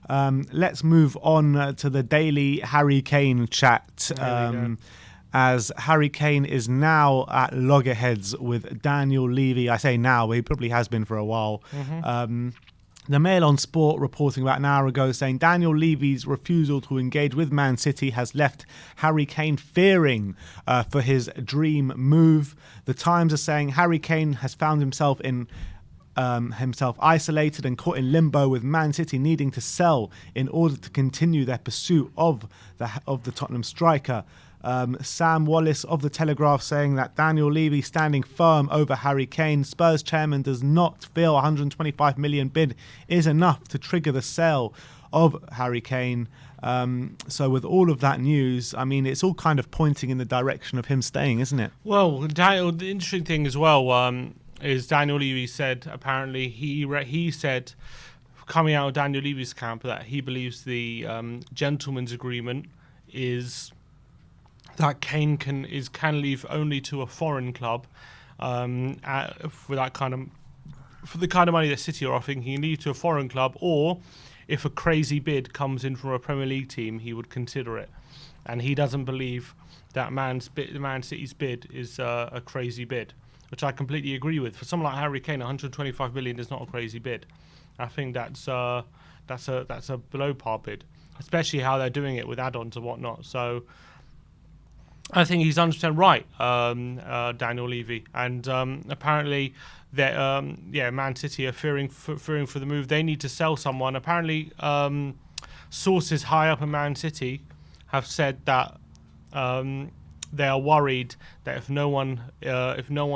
Let's move on to the daily Harry Kane chat. As Harry Kane is now at Loggerheads with Daniel Levy. I say now, he probably has been for a while. The Mail on Sport reporting about an hour ago saying Daniel Levy's refusal to engage with Man City has left Harry Kane fearing for his dream move. The Times are saying Harry Kane has found himself isolated and caught in limbo, with Man City needing to sell in order to continue their pursuit of the Tottenham striker. Sam Wallace of The Telegraph saying that Daniel Levy standing firm over Harry Kane. Spurs chairman does not feel 125 million bid is enough to trigger the sale of Harry Kane. So with all of that news, I mean, it's all kind of pointing in the direction of him staying, isn't it? Well, Daniel, the interesting thing as well is Daniel Levy said, apparently, he said, coming out of Daniel Levy's camp, that he believes the gentleman's agreement is that Kane can leave only to a foreign club for the kind of money that City are offering. He can leave to a foreign club, or if a crazy bid comes in from a Premier League team, he would consider it. And he doesn't believe that Man City's bid is a crazy bid, which I completely agree with. For someone like Harry Kane, 125 million is not a crazy bid. I think that's a below par bid, especially how they're doing it with add-ons and whatnot. So I think he's 100% right, Daniel Levy, and apparently, Man City are fearing for the move. They need to sell someone. Apparently, sources high up in Man City have said that they are worried that if no one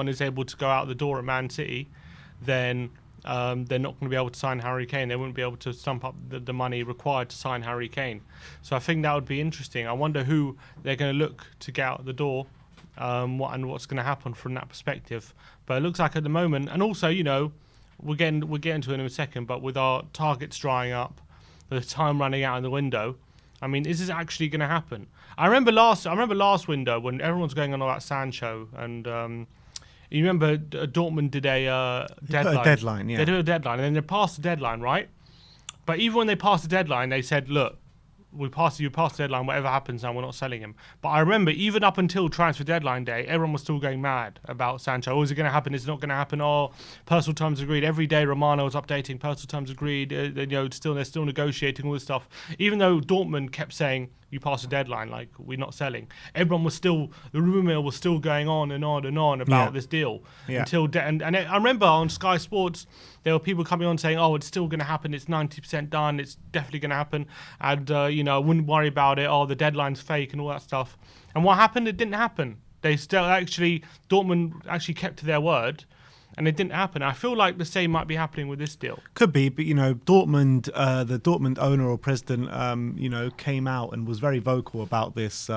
is able to go out the door at Man City, then they're not going to be able to sign Harry Kane. They wouldn't be able to stump up the money required to sign Harry Kane. So I think that would be interesting. I wonder who they're going to look to get out the door, and what's going to happen from that perspective. But it looks like at the moment, and also, you know, we'll get into it in a second, but with our targets drying up, the time running out in the window, I mean, is this actually going to happen? I remember last window when everyone's going on about Sancho, and you remember Dortmund did a deadline. A deadline, yeah. They did a deadline, and then they passed the deadline, right? But even when they passed the deadline, they said, look, you passed the deadline, whatever happens now, we're not selling him. But I remember, even up until transfer deadline day, everyone was still going mad about Sancho. Oh, is it going to happen? Is it not going to happen? Oh, personal terms agreed. Every day Romano was updating, personal terms agreed. They're still negotiating all this stuff. Even though Dortmund kept saying, you passed the deadline, like, we're not selling. Everyone was still, the rumour mill was still going on and on and on about this deal. Yeah. I remember on Sky Sports, there were people coming on saying, oh, it's still going to happen, it's 90% done, it's definitely going to happen, and, I wouldn't worry about it, oh, the deadline's fake and all that stuff. And what happened? It didn't happen. Dortmund actually kept to their word, and it didn't happen. I feel like the same might be happening with this deal. Could be, but Dortmund, the Dortmund owner or president, came out and was very vocal about this,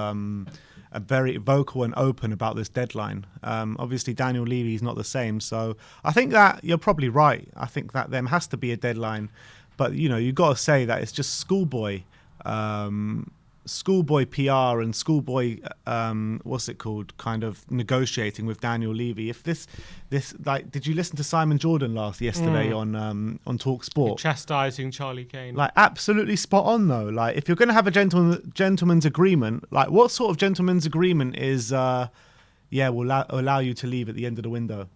very vocal and open about this deadline. Obviously, Daniel Levy is not the same, so I think that you're probably right. I think that there has to be a deadline, but you've got to say that it's just schoolboy PR and schoolboy kind of negotiating with Daniel Levy. If this did you listen to Simon Jordan yesterday on Talk Sport? Chastising Charlie Kane. Absolutely spot on though. If you're going to have a gentleman's agreement, what sort of gentleman's agreement is will allow you to leave at the end of the window?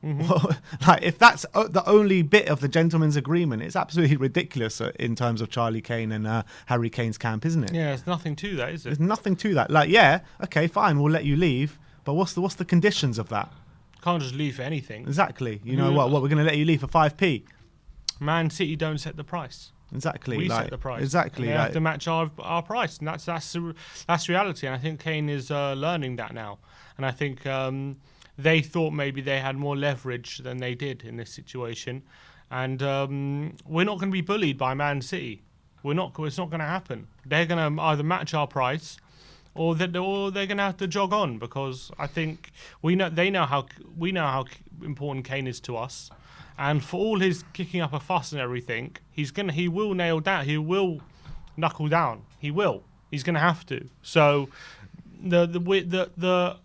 Mm-hmm. If that's the only bit of the gentleman's agreement, it's absolutely ridiculous in terms of Charlie Kane and Harry Kane's camp, isn't it? Yeah, there's nothing to that, is it? There's nothing to that. Okay, fine, we'll let you leave, but what's the conditions of that? Can't just leave for anything. Exactly. You know what? We're going to let you leave for 5p. Man City don't set the price. Exactly. We set the price. Exactly. They have to match our price, and that's reality. And I think Kane is learning that now. And I think they thought maybe they had more leverage than they did in this situation. And we're not going to be bullied by Man City. It's not going to happen. They're going to either match our price, or they're going to have to jog on, because I think we know how important Kane is to us. And for all his kicking up a fuss and everything, he will nail down. He will knuckle down. He will. He's going to have to. So the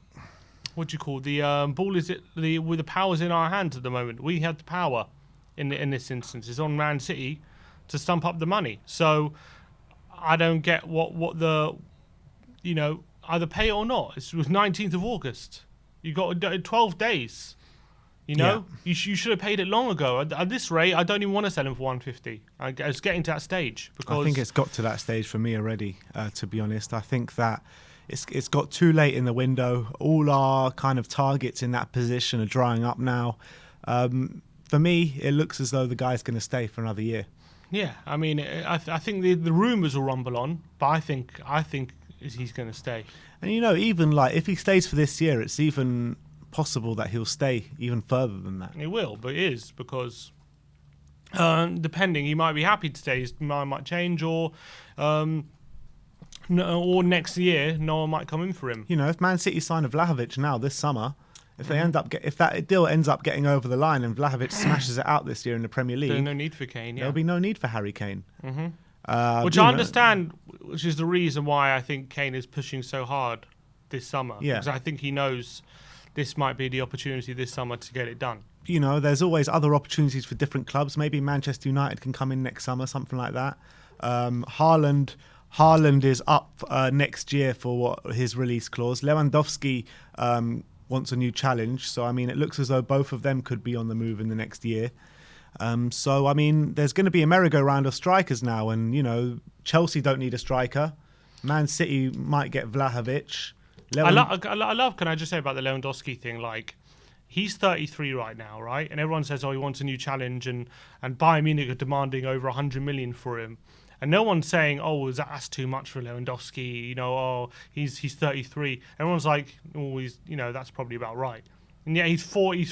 what do you call the ball is with the power's in our hands at the moment. We have the power in this instance. It's on Man City to stump up the money. So I don't get what the, either pay it or not. It was 19th of August. You got 12 days. You should have paid it long ago. At this rate, I don't even want to sell him for 150. It's getting to that stage because I think it's got to that stage for me already. To be honest, I think that it's got too late in the window. All our kind of targets in that position are drying up now. For me, it looks as though the guy's going to stay for another year. Yeah, I mean, I think the rumours will rumble on, but I think he's going to stay. And even like if he stays for this year, it's even possible that he'll stay even further than that. He will, but it is because depending, he might be happy to stay. His mind might change, or next year, no one might come in for him. If Man City sign Vlahovic now this summer, if they if that deal ends up getting over the line and Vlahovic smashes it out this year in the Premier League, there's no need for Kane. There'll be no need for Harry Kane. Which I understand, which is the reason why I think Kane is pushing so hard this summer. Yeah. Because I think he knows this might be the opportunity this summer to get it done. There's always other opportunities for different clubs. Maybe Manchester United can come in next summer, something like that. Haaland is up next year for his release clause. Lewandowski wants a new challenge. So, it looks as though both of them could be on the move in the next year. There's going to be a merry-go-round of strikers now. And, Chelsea don't need a striker. Man City might get Vlahovic. I love, can I just say about the Lewandowski thing, like, he's 33 right now, right? And everyone says, he wants a new challenge, and Bayern Munich are demanding over 100 million for him. And no one's saying, that's too much for Lewandowski, he's 33. Everyone's like, that's probably about right. And yet he's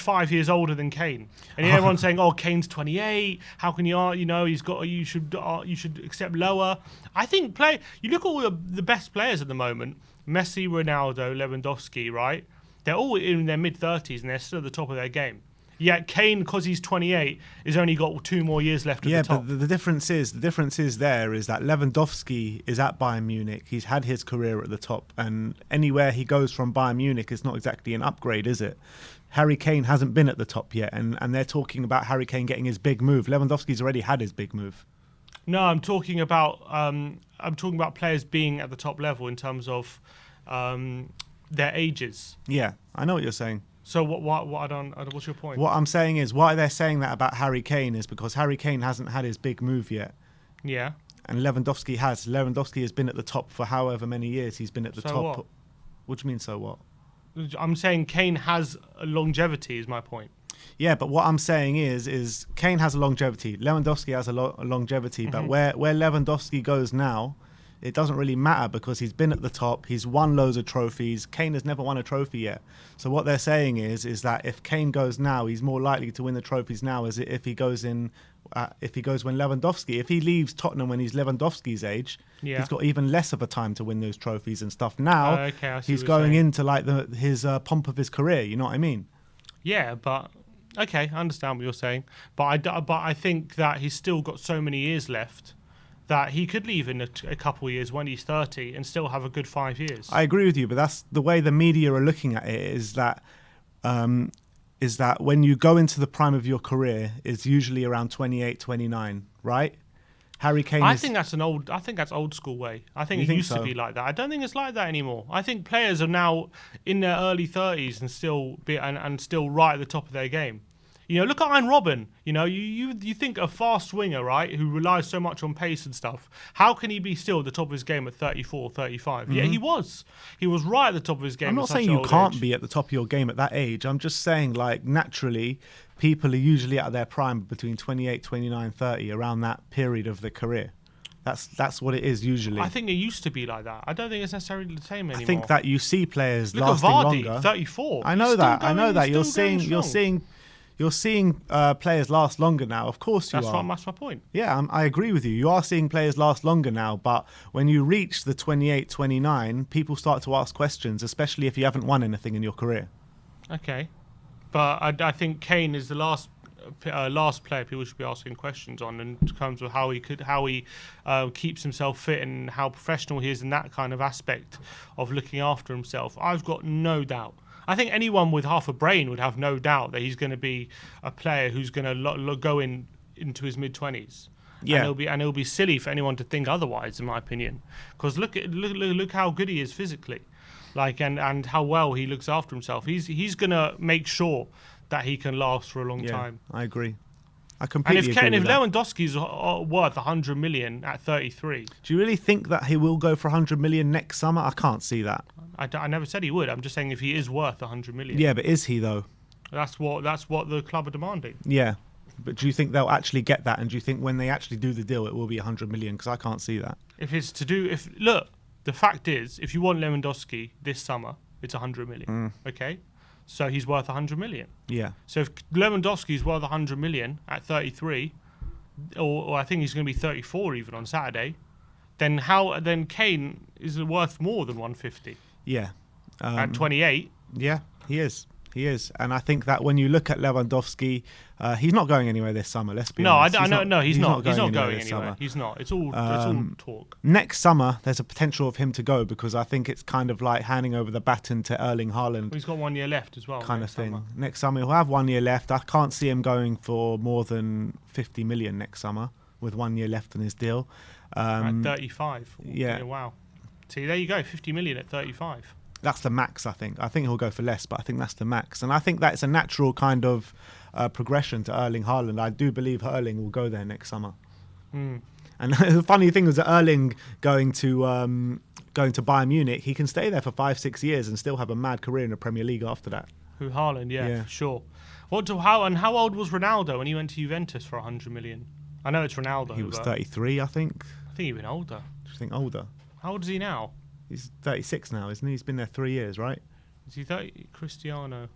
5 years older than Kane. And yet everyone's saying, Kane's 28. How can you should accept lower. I think you look at all the best players at the moment, Messi, Ronaldo, Lewandowski, right? They're all in their mid-30s and they're still at the top of their game. Yet Kane, because he's 28, has only got 2 more years left at the top. Yeah, but the difference is there is that Lewandowski is at Bayern Munich. He's had his career at the top, and anywhere he goes from Bayern Munich is not exactly an upgrade, is it? Harry Kane hasn't been at the top yet, and they're talking about Harry Kane getting his big move. Lewandowski's already had his big move. No, I'm talking about players being at the top level in terms of their ages. Yeah, I know what you're saying. So what's your point? What I'm saying is, why they're saying that about Harry Kane is because Harry Kane hasn't had his big move yet. Yeah. And Lewandowski has. Lewandowski has been at the top for however many years he's been at the top. What do you mean, so what? I'm saying Kane has a longevity, is my point. Yeah, but what I'm saying is Kane has a longevity. Lewandowski has a longevity, but where Lewandowski goes now, it doesn't really matter because he's been at the top. He's won loads of trophies. Kane has never won a trophy yet. So what they're saying is that if Kane goes now, he's more likely to win the trophies now as if he goes when Lewandowski. If he leaves Tottenham when he's Lewandowski's age, he's got even less of a time to win those trophies and stuff. Now he's going into like his pomp of his career. You know what I mean? Yeah, but okay, I understand what you're saying. But I think that he's still got so many years left that he could leave in a couple of years when he's 30 and still have a good 5 years. I agree with you, but that's the way the media are looking at it, is that when you go into the prime of your career, it's usually around 28, 29, right? Harry Kane I think that's old school way. I think it used to be like that. I don't think it's like that anymore. I think players are now in their early 30s and still right at the top of their game. Look at Ian Robben. You think a fast winger, right, who relies so much on pace and stuff, how can he be still at the top of his game at 34, 35? Yeah, he was. He was right at the top of his game. I'm not saying you can't be at the top of your game at that age. I'm just saying, like, naturally, people are usually at their prime between 28, 29, 30, around that period of their career. That's what it is usually. I think it used to be like that. I don't think it's necessarily the same anymore. I think that you see players Look lasting at Vardy, longer. 34. I know that. You're seeing players last longer now. Of course you are. That's my point. Yeah, I agree with you. You are seeing players last longer now, but when you reach the 28, 29, people start to ask questions, especially if you haven't won anything in your career. Okay, but I think Kane is the last player people should be asking questions on in terms of how he keeps himself fit and how professional he is in that kind of aspect of looking after himself. I've got no doubt. I think anyone with half a brain would have no doubt that he's going to be a player who's going to go into his mid-20s. Yeah. and it'll be silly for anyone to think otherwise, in my opinion. Because look how good he is physically, like and how well he looks after himself. He's gonna make sure that he can last for a long time. I agree. I completely agree. And if with that. Lewandowski's worth 100 million at 33, Do you really think that he will go for 100 million next summer? I can't see that. I never said he would. I'm just saying if he is worth 100 million. Yeah, but is he though? That's what the club are demanding. Yeah, but do you think they'll actually get that? And do you think when they actually do the deal, it will be 100 million? Because I can't see that. Look, the fact is, if you want Lewandowski this summer, it's 100 million. Okay, so he's worth 100 million. Yeah. So if Lewandowski's worth 100 million at 33, or I think he's going to be 34 even on Saturday, then Kane is worth more than 150. Yeah. At 28. Yeah, he is. He is. And I think that when you look at Lewandowski, he's not going anywhere this summer, let's be honest. He's not going anywhere. Summer. He's not. It's all talk. Next summer, there's a potential of him to go because I think it's kind of like handing over the baton to Erling Haaland. He's got 1 year left as well. Kind of thing. Summer. Next summer, he'll have 1 year left. I can't see him going for more than 50 million next summer with 1 year left on his deal. At 35. Yeah. Wow. See, there you go. 50 million at 35. That's the max, I think. I think he'll go for less, but I think that's the max. And I think that's a natural kind of progression to Erling Haaland. I do believe Erling will go there next summer. And the funny thing is that Erling going to Bayern Munich, he can stay there for 5-6 years and still have a mad career in the Premier League after that. Who, Haaland? Yeah, for sure. How old was Ronaldo when he went to Juventus for 100 million? I know it's Ronaldo. He was 33, I think. I think even older. Do you think older? How old is he now? He's 36 now, isn't he? He's been there 3 years, right? Is he 30? Cristiano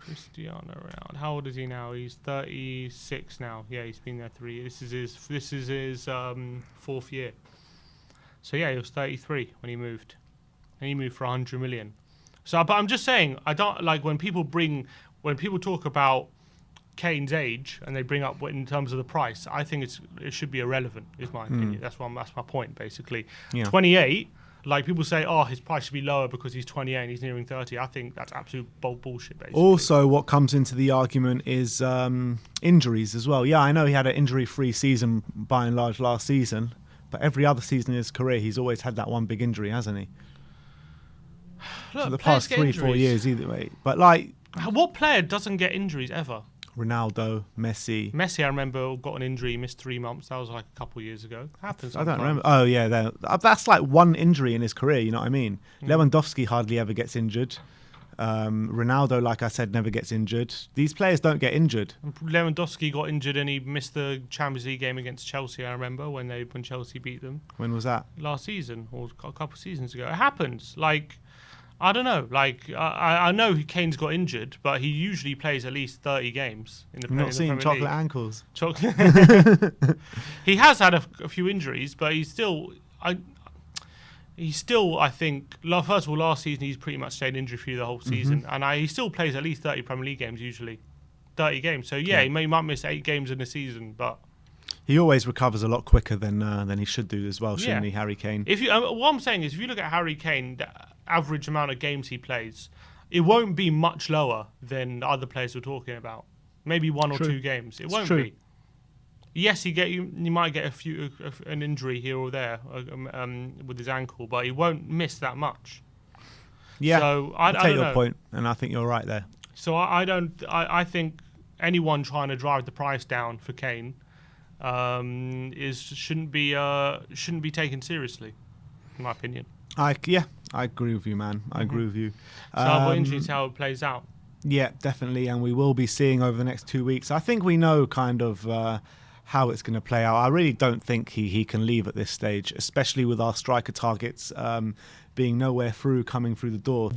Ronaldo. How old is he now? He's 36 now. Yeah, he's been there 3 years. This is his 4th year. So yeah, he was 33 when he moved, and he moved for 100 million. So, but I'm just saying, I don't like when people talk about Kane's age and they bring up in terms of the price. I think it should be irrelevant. Is my opinion. That's my point basically. Yeah. 28. Like people say, oh, his price should be lower because he's 28 and he's nearing 30. I think that's absolute bullshit, basically. Also, what comes into the argument is injuries as well. Yeah, I know he had an injury-free season by and large last season, but every other season in his career, he's always had that one big injury, hasn't he? Look, for the past 3-4 years, either way. But like, what player doesn't get injuries ever? Ronaldo, Messi. Messi, I remember, got an injury, missed 3 months. That was like a couple of years ago. Happens sometimes. I don't remember. Oh, yeah. That's like one injury in his career, you know what I mean? Lewandowski hardly ever gets injured. Ronaldo, like I said, never gets injured. These players don't get injured. Lewandowski got injured and he missed the Champions League game against Chelsea, I remember, when Chelsea beat them. When was that? Last season, or a couple of seasons ago. It happens. Like, I don't know. Like, I know Kane's got injured, but he usually plays at least 30 games in the Premier League. Not seeing chocolate ankles. He has had a few injuries, but he's still, I think, first of all, last season he's pretty much stayed injury-free the whole season, and he still plays at least 30 Premier League games usually. 30 games. So, he might miss 8 games in a season, but... He always recovers a lot quicker than he should do as well, shouldn't he, Harry Kane? What I'm saying is, if you look at Harry Kane, the average amount of games he plays, it won't be much lower than the other players we're talking about. Maybe 1 or 2 games. It won't be. Yes, you might get an injury here or there with his ankle, but he won't miss that much. Yeah, so I take your point, and I think you're right there. So I think anyone trying to drive the price down for Kane shouldn't be taken seriously, in my opinion. I agree with you, man. I agree with you. So we're interested to see how it plays out. Yeah, definitely, and we will be seeing over the next 2 weeks. I think we know kind of how it's going to play out. I really don't think he can leave at this stage, especially with our striker targets being nowhere coming through the door.